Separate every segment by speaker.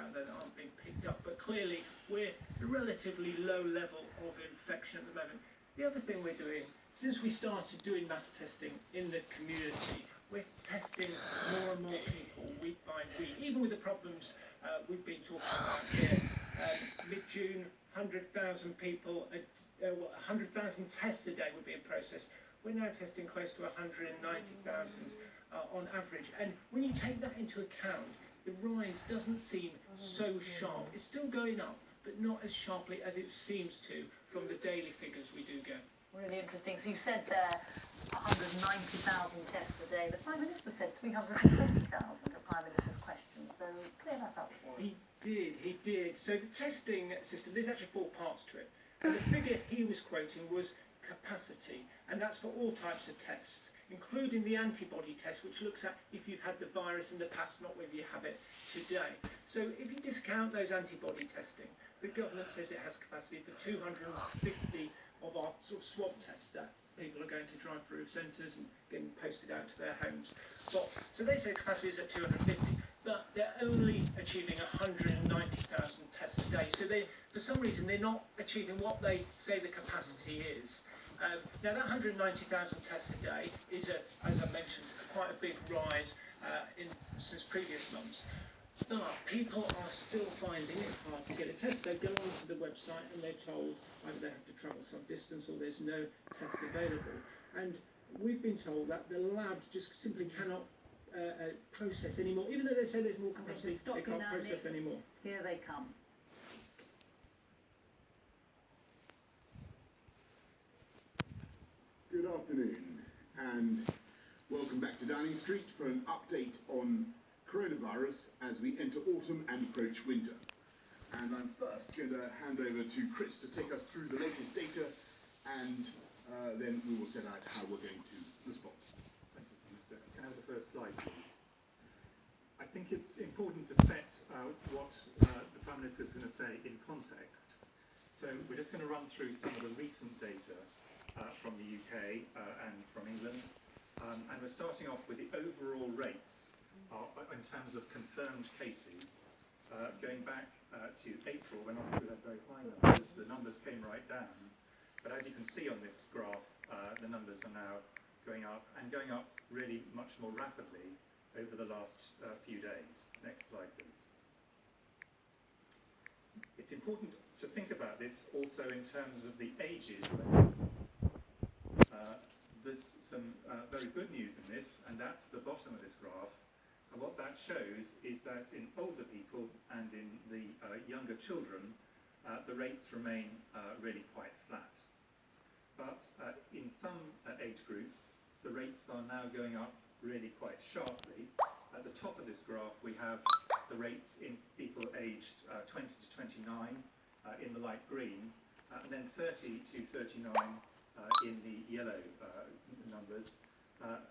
Speaker 1: out there that aren't being picked up, but clearly we're at a relatively low level of infection at the moment. The other thing we're doing, since we started doing mass testing in the community, we're testing more and more people week by week, even with the problems we've been talking about here. Mid-June, 100,000 people, 100,000 tests a day were being processed. We're now testing close to 190,000 on average. And when you take that into account, the rise doesn't seem so sharp. It's still going up, but not as sharply as it seems to from the daily figures we do get.
Speaker 2: Really interesting. So you said there 190,000 tests a day. The Prime Minister said 320,000 to Prime Minister's question. So clear that up for us.
Speaker 1: He did. So the testing system, there's actually 4 parts to it. And the figure he was quoting was capacity, and that's for all types of tests, including the antibody test, which looks at if you've had the virus in the past, not whether you have it today. So if you discount those antibody testing, the government says it has capacity for 250 of our sort of swab tests that people are going to drive-through centres and getting posted out to their homes. So they say capacity is at 250, but they're only achieving 190,000 tests a day. So for some reason, they're not achieving what they say the capacity is. Now that 190,000 tests a day is, as I mentioned, quite a big rise since previous months. But people are still finding it hard to get a test. They go onto the website and they're told either they have to travel some distance or there's no test available. And we've been told that the lab just simply cannot process anymore. Even though they say there's more capacity, they can't process anymore.
Speaker 2: Here they come.
Speaker 3: Good afternoon and welcome back to Downing Street for an update on coronavirus as we enter autumn and approach winter. And I'm first going to hand over to Chris to take us through the latest data, and then we will set out how we're going to respond.
Speaker 4: Thank you, Minister. Can I have the first slide, please? I think it's important to set what the Prime Minister is going to say in context. So we're just going to run through some of the recent data from the UK and from England. And we're starting off with the overall rates in terms of confirmed cases. Going back to April, when we had very high numbers, the numbers came right down. But as you can see on this graph, the numbers are now going up, and going up really much more rapidly over the last few days. Next slide, please. It's important to think about this also in terms of the ages. There's some very good news in this, and that's the bottom of this graph. And what that shows is that in older people and in the younger children, the rates remain really quite flat. But in some age groups, the rates are now going up really quite sharply. At the top of this graph, we have the rates in people aged 20 to 29 in the light green, and then 30 to 39 in the yellow numbers.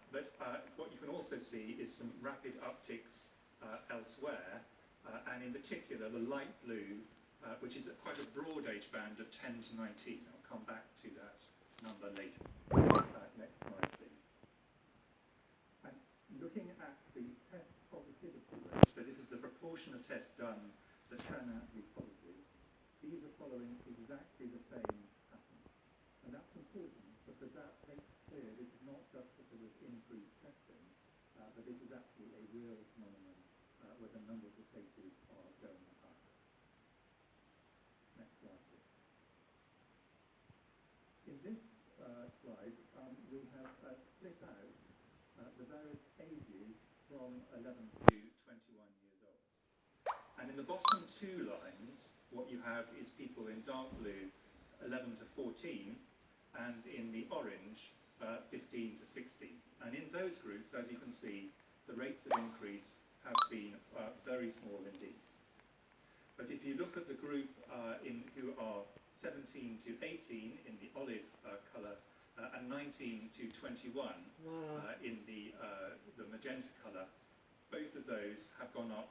Speaker 4: But what you can also see is some rapid upticks elsewhere, and in particular the light blue, which is quite a broad age band of 10 to 19. I'll come back to that number later. Next slide, please. And looking at the test positivity rate, so this is the proportion of tests done that turn out to be positive. These are following exactly the same pattern. And that's important because that makes clear this is not just because of increased testing, but this is actually a real phenomenon where the number of the cases are going up. Next slide, please. In this slide, we have split out the various ages from 11 to 21 years old. And in the bottom 2 lines, what you have is people in dark blue, 11 to 14, and in the orange, 15 to 16. And in those groups, as you can see, the rates of increase have been very small indeed. But if you look at the group who are 17 to 18 in the olive colour, and 19 to 21 in the magenta colour, both of those have gone up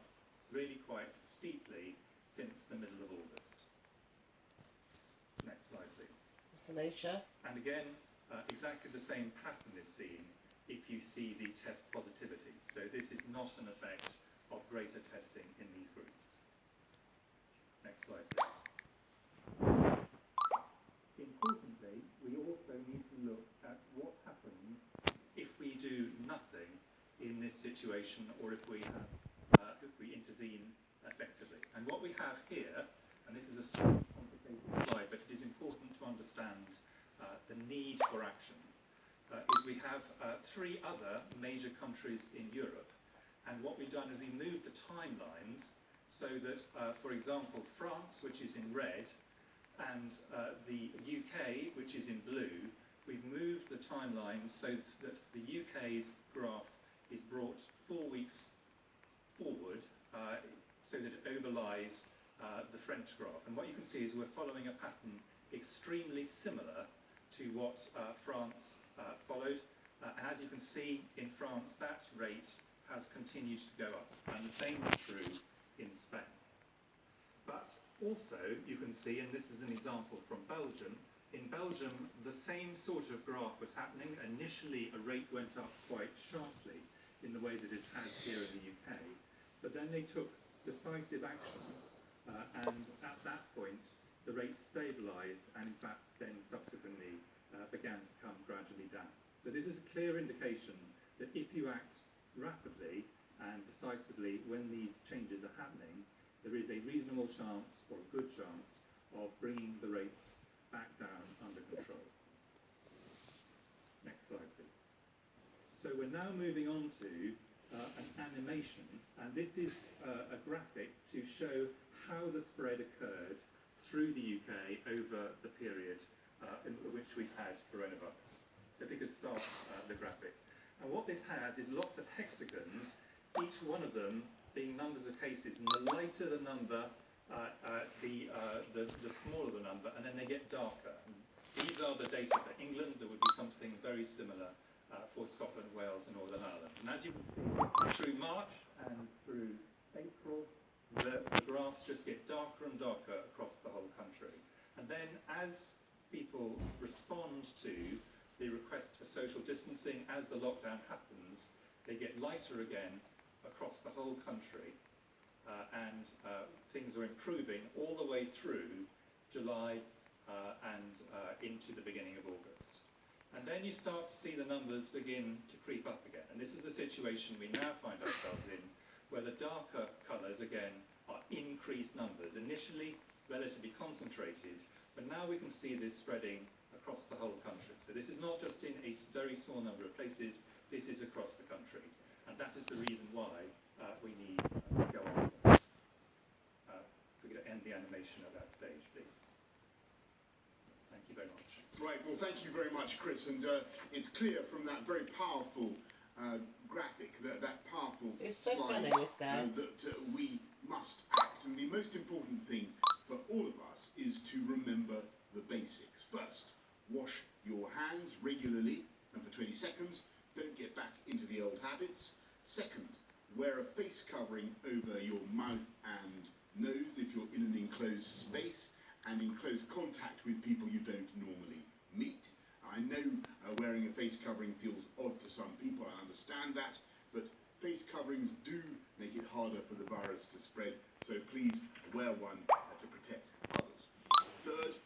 Speaker 4: really quite steeply since the middle of August. Next slide, please.
Speaker 5: Alicia.
Speaker 4: And again, exactly the same pattern is seen if you see the test positivity. So this is not an effect of greater testing in these groups. situation or if we intervene effectively. And what we have here, and this is a slightly complicated slide, but it is important to understand the need for action, is we have 3 other major countries in Europe. And what we've done is we moved the timelines so that, for example, France, which is in red, and the UK, which is in blue, we've moved the timelines so that the UK's graph is brought 4 weeks forward so that it overlies the French graph. And what you can see is we're following a pattern extremely similar to what France followed. And as you can see, in France, that rate has continued to go up. And the same is true in Spain. But also, you can see, and this is an example from Belgium, in Belgium, the same sort of graph was happening. Initially, a rate went up quite sharply in the way that it has here in the UK, but then they took decisive action, and at that point, the rate stabilised and, in fact, then subsequently began to come gradually down. So this is a clear indication that if you act rapidly and decisively when these changes are happening, there is a reasonable chance or a good chance of bringing the rates back down under control. Next slide, please. So we're now moving on to an animation, and this is a graphic to show how the spread occurred through the UK over the period in which we've had coronavirus. So if you could start the graphic. And what this has is lots of hexagons, each one of them being numbers of cases, and the lighter the number, the smaller the number, and then they get darker. And these are the data for England. There would be something very similar for Scotland, Wales, and Northern Ireland. And as you can see, through March and through April, the graphs just get darker and darker across the whole country. And then as people respond to the request for social distancing, as the lockdown happens, they get lighter again across the whole country. And things are improving all the way through July and into the beginning of August. And then you start to see the numbers begin to creep up again. And this is the situation we now find ourselves in, where the darker colours, again, are increased numbers. Initially, relatively concentrated, but now we can see this spreading across the whole country. So this is not just in a very small number of places, this is across the country. And that is the reason why we need to go on. We're going to end the animation at that stage, please. Thank you very much.
Speaker 3: Right, well, thank you very much, Chris. And it's clear from that very powerful graphic, that powerful
Speaker 5: It's so
Speaker 3: slide,
Speaker 5: funny, this guy.
Speaker 3: that we must act. And the most important thing for all of us is to remember the basics. First, wash your hands regularly and for 20 seconds. Don't get back into the old habits. Second, wear a face covering over your mouth and nose if you're in an enclosed space and in close contact with people you don't normally meet. I know wearing a face covering feels odd to some people, I understand that, but face coverings do make it harder for the virus to spread, so please wear one to protect others. Third,